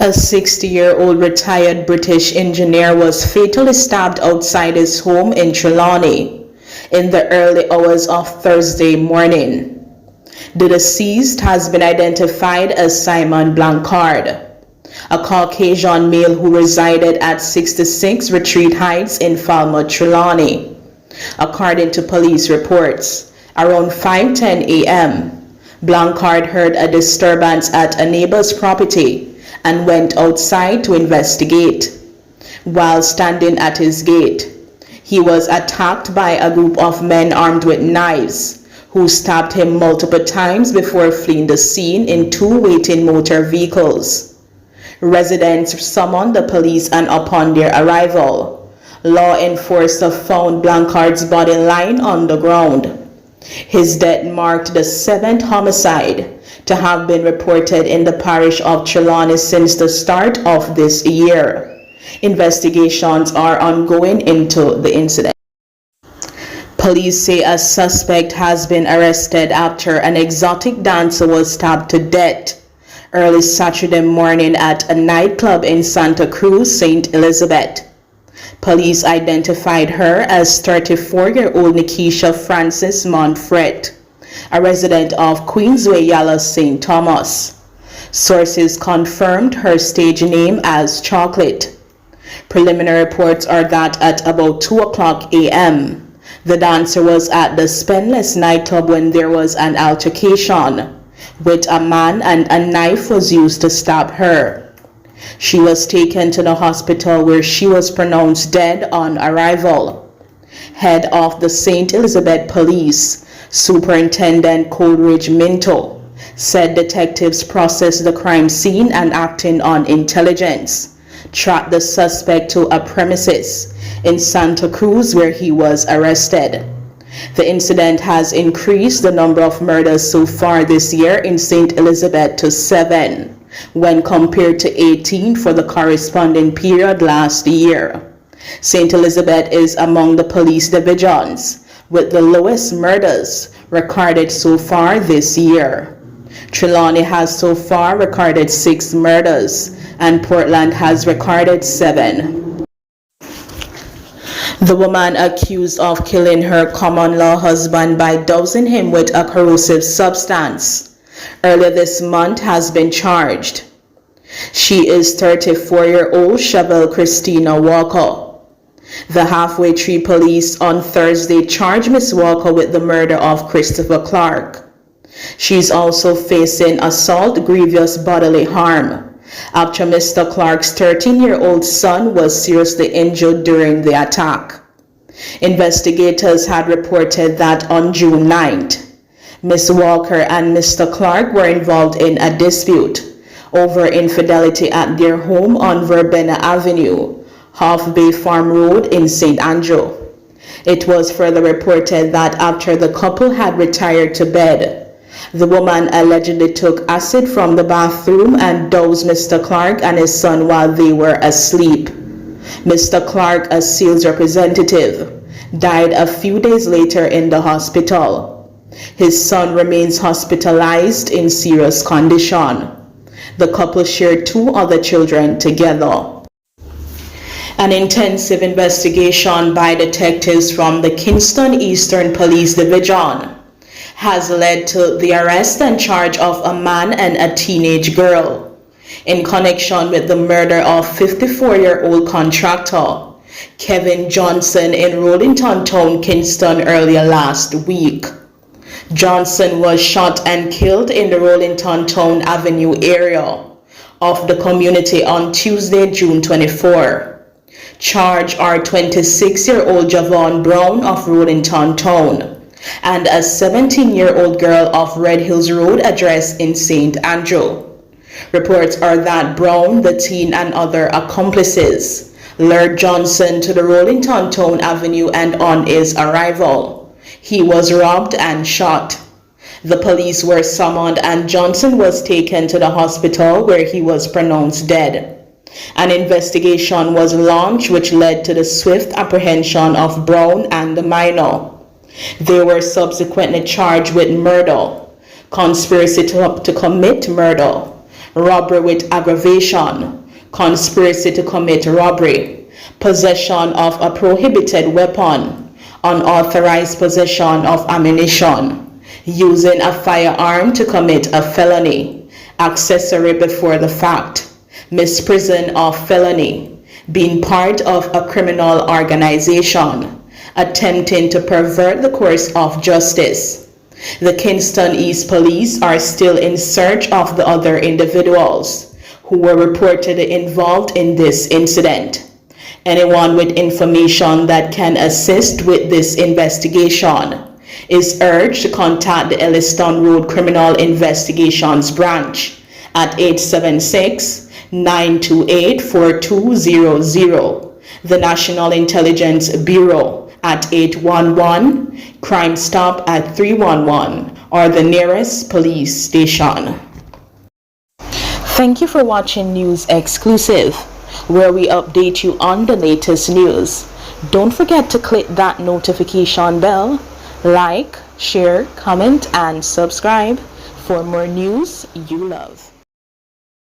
A 60-year-old retired British engineer was fatally stabbed outside his home in Trelawney in the early hours of Thursday morning. The deceased has been identified as Simon Blanchard, a Caucasian male who resided at 66 Retreat Heights in Falmouth, Trelawney. According to police reports, around 5:10 a.m., Blanchard heard a disturbance at a neighbor's property and went outside to investigate. While standing at his gate, he was attacked by a group of men armed with knives who stabbed him multiple times before fleeing the scene in two waiting motor vehicles. Residents summoned the police, and upon their arrival, law enforcers found Blanchard's body lying on the ground. His death marked the seventh homicide to have been reported in the parish of Trelawney since the start of this year. Investigations are ongoing into the incident. Police say a suspect has been arrested after an exotic dancer was stabbed to death early Saturday morning at a nightclub in Santa Cruz, St. Elizabeth. Police identified her as 34-year-old Nikisha Francis Montfret, a resident of Queensway Yala St. Thomas. Sources confirmed her stage name as Chocolate. Preliminary reports are that at about 2 o'clock a.m., the dancer was at the Spenless nightclub when there was an altercation with a man and a knife was used to stab her. She was taken to the hospital where she was pronounced dead on arrival. Head of the St. Elizabeth Police, Superintendent Coleridge Minto, said detectives processed the crime scene and, acting on intelligence, tracked the suspect to a premises in Santa Cruz where he was arrested. The incident has increased the number of murders so far this year in St. Elizabeth to 7, when compared to 18 for the corresponding period last year. St. Elizabeth is among the police divisions with the lowest murders recorded so far this year. Trelawney has so far recorded 6 murders and Portland has recorded 7. The woman accused of killing her common-law husband by dousing him with a corrosive substance earlier this month has been charged. She is 34-year-old Chevelle Christina Walker. The Halfway Tree Police on Thursday charged Miss Walker with the murder of Christopher Clark. She's also facing assault, grievous bodily harm, after Mr. Clark's 13-year-old son was seriously injured during the attack. Investigators had reported that on June 9th, Ms. Walker and Mr. Clark were involved in a dispute over infidelity at their home on Verbena Avenue, Half Bay Farm Road in St. Andrew. It was further reported that after the couple had retired to bed, the woman allegedly took acid from the bathroom and doused Mr. Clark and his son while they were asleep. Mr. Clark, a sales representative, died a few days later in the hospital. His son remains hospitalized in serious condition. The couple shared 2 other children together. An intensive investigation by detectives from the Kingston Eastern Police Division has led to the arrest and charge of a man and a teenage girl in connection with the murder of 54-year-old contractor Kevin Johnson in Rollington Town, Kingston earlier last week. Johnson was shot and killed in the Rollington Town Avenue area of the community on Tuesday, June 24. Charged are 26-year-old Javon Brown of Rollington Town and a 17-year-old girl of Red Hills Road address in St. Andrew. Reports are that Brown, the teen, and other accomplices lured Johnson to the Rollington Town Avenue, and on his arrival, he was robbed and shot. The police were summoned and Johnson was taken to the hospital where he was pronounced dead. An investigation was launched which led to the swift apprehension of Brown and the minor. They were subsequently charged with murder, conspiracy to commit murder, robbery with aggravation, conspiracy to commit robbery, possession of a prohibited weapon, unauthorized possession of ammunition, using a firearm to commit a felony, accessory before the fact, misprision of felony, being part of a criminal organization, attempting to pervert the course of justice. The Kingston East Police are still in search of the other individuals who were reportedly involved in this incident. Anyone with information that can assist with this investigation is urged to contact the Elliston Road Criminal Investigations Branch at 876-928-4200, the National Intelligence Bureau at 811, Crime Stop at 311, or the nearest police station. Thank you for watching News Exclusive, where we update you on the latest news. Don't forget to click that notification bell, like, share, comment, and subscribe for more news you love.